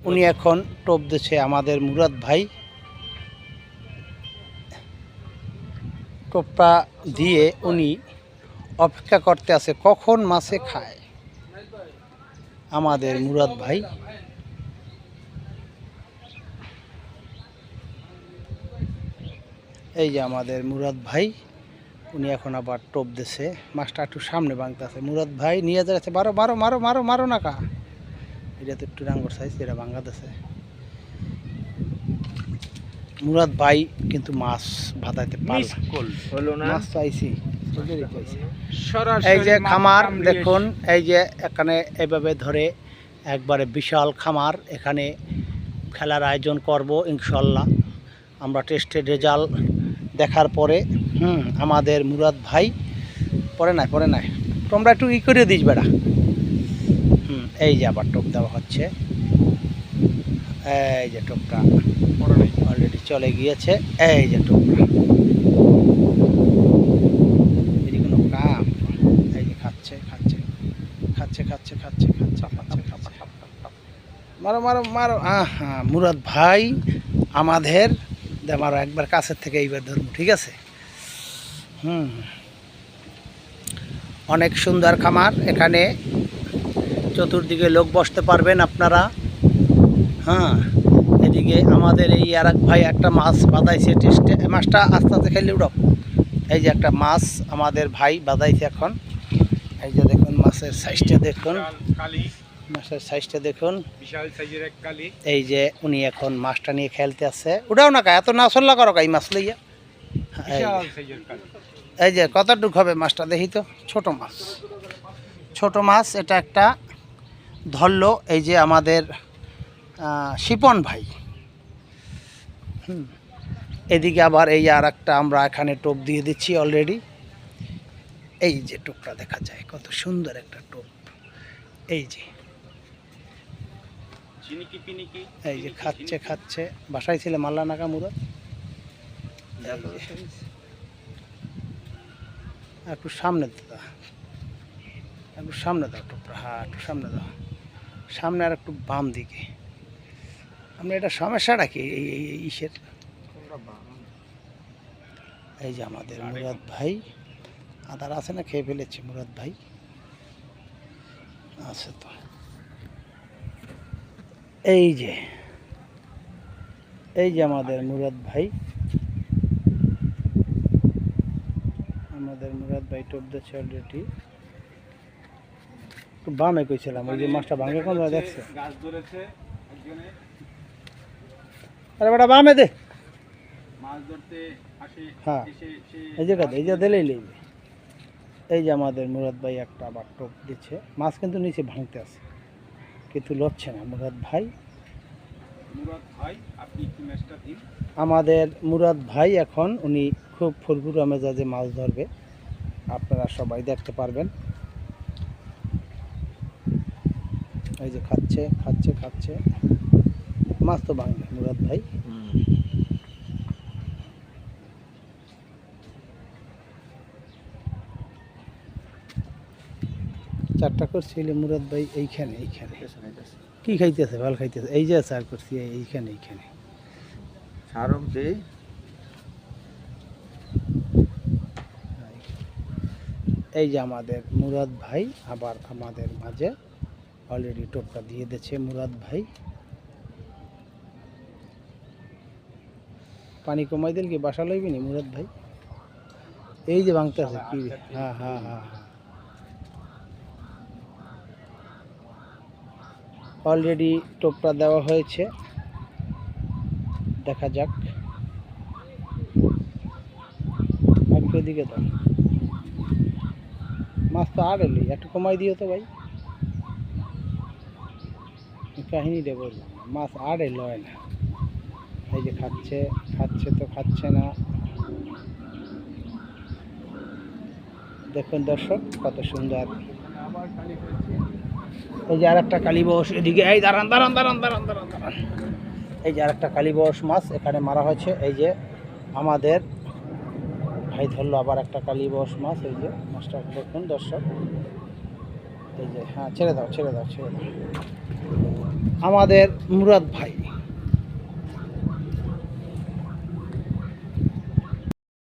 উনি এখন টোপ দিচ্ছে আমাদের মুরাদ ভাই। টোপটা দিয়ে উনি অপেক্ষা করতে আছে কখন মাছে খায় আমাদের মুরাদ ভাই। এই যে আমাদের মুরাদ ভাই, উনি এখন আবার টোপ দিছে। মাছটা একটু সামনে ভাঙতেছে। মুরাদ ভাই নিয়ে যাচ্ছে, মারো মারো মারো মারো মারো না কা। এটা তো একটু ডাঙ্গর সাইজ, এটা ভাঙাতেছে। মুরাদ ভাই কিন্তু মাছ বাঁধাইতে পারল না। মাছ চাইছি, এই যে খামার দেখুন, এই যে এখানে এইভাবে ধরে একবারে বিশাল খামার। এখানে খেলার আয়োজন করব ইনশাল্লাহ আমরা টেস্টের রেজাল্ট দেখার পরে। আমাদের মুরাদ ভাই পরে নাই তোমরা একটু ই করে দিস বেড়া। এই যে আবার টোপ দেওয়া হচ্ছে। এই যে টোপটা অলরেডি চলে গিয়েছে। এই যে টোপটা কোনো কাম। এই যে খাচ্ছে খাচ্ছে খাচ্ছে খাচ্ছে খাচ্ছে খাচ্ছে খাচ্ছে খাচ্ছে। মারো মারো মারো। হ্যাঁ মুরাদ ভাই আমাদের মারো একবার কাছের থেকে এইবার ধরবো, ঠিক আছে? অনেক সুন্দর খামার। এখানে চতুর্দিকে লোক বসতে পারবেন আপনারা। এদিকে আমাদের এই আর এক ভাই একটা মাছ বাঁধাইছে টেস্টে। মাছটা আস্তে আস্তে খেলে উঠো। এই যে একটা মাছ আমাদের ভাই বাঁধাইছে এখন। এই যে দেখুন মাছের সাইজটা দেখুন, মাছের সাইজটা দেখুন, বিশাল সাইজের এক কালি। এই যে উনি এখন মাছটা নিয়ে খেলতে আছে। উঠাও না কা, এত না চল্লা করো কা এই মাছ লইয়া। এই যে কতটুক হবে মাছটা দেখি তো। ছোট মাছ, ছোট মাছ। এটা একটা ধরলো এই যে আমাদের শিপন ভাই। এদিকে আবার এই আর একটা আমরা এখানে টোপ দিয়ে দিচ্ছি অলরেডি। এই যে টোপটা দেখা যায়, কত সুন্দর একটা টোপ। এই যে এই যে খাচ্ছে খাচ্ছে। বাসায় ছিল মাল্লা নাকা মুরাদ। একটু সামনে দাও, একটু সামনে দাও টোপটা। হ্যাঁ একটু সামনে দাও, সামনে আর একটু বাম দিকে। আমরা এটা সমস্যাটা কি ইসের। এই যে আমাদের মুরাদ ভাই আদার আছে না, খেয়ে ফেলেছে মুরাদ ভাই। আছে তো। এই যে আমাদের মুরাদ ভাই, আমাদের মুরাদ ভাই টোপ দিচ্ছে অলরেডি। একটু বামে কইছিলাম, ওই যে মাছটা ভাঙে কোন দেখছে। আরে বেটা বামে দে। হ্যাঁ এই যে দিলেই লইবে। এই যে আমাদের মুরাদ ভাই একটা আবার টোপ দিচ্ছে। মাছ কিন্তু নিচে ভাঙতে আছে, কিন্তু লড়ছে না মুরাদ ভাই। আমাদের মুরাদ ভাই এখন উনি খুব ফুরফুরা মেজাজে মাছ ধরবে, আপনারা সবাই দেখতে পারবেন। এই যে খাচ্ছে খাচ্ছে খাচ্ছে। মাছ তো ভাঙবে মুরাদ ভাই। চারটা করছিল মুরাদ ভাই এইখানে এইখানে। কি খাইতেছে? ভালো খাইতেছে। এই যে চার করছি এইখানে এইখানে। এই যে আমাদের মুরাদ ভাই আবার আমাদের মাঝে অলরেডি টোপটা দিয়ে দিচ্ছে মুরাদ ভাই। পানি কমাই দিল কি বাসা লইবি নি মুরাদ ভাই? এই যে ভাঙতে আছে কি। হ্যাঁ হ্যাঁ হ্যাঁ হ্যাঁ অলরেডি টোপটা দেওয়া হয়েছে। দেখা যাক। একটু দিকে তো মাছ তো আর এলি, একটু কমাই দিও তো ভাই। কাহিনিটা বললাম, মাছ আর এলো না। এই যে খাচ্ছে খাচ্ছে তো খাচ্ছে না। দেখুন দর্শক কত সুন্দর। এই যে আর একটা কালীবস এদিকে। এই দাঁড়ান দাঁড়ান দাঁড়ান দাঁড়ান দাঁড়ান দাঁড়ান। এই যে আর একটা কালীবস মাছ এখানে মারা হয়েছে। এই যে আমাদের ভাই ধরলো আবার একটা কালীবস মাছ। এই যে মাছটা দেখুন দর্শক। এই যে হ্যাঁ ছেড়ে দাও ছেড়ে দাও ছেড়ে দাও। আমাদের মুরাদ ভাই।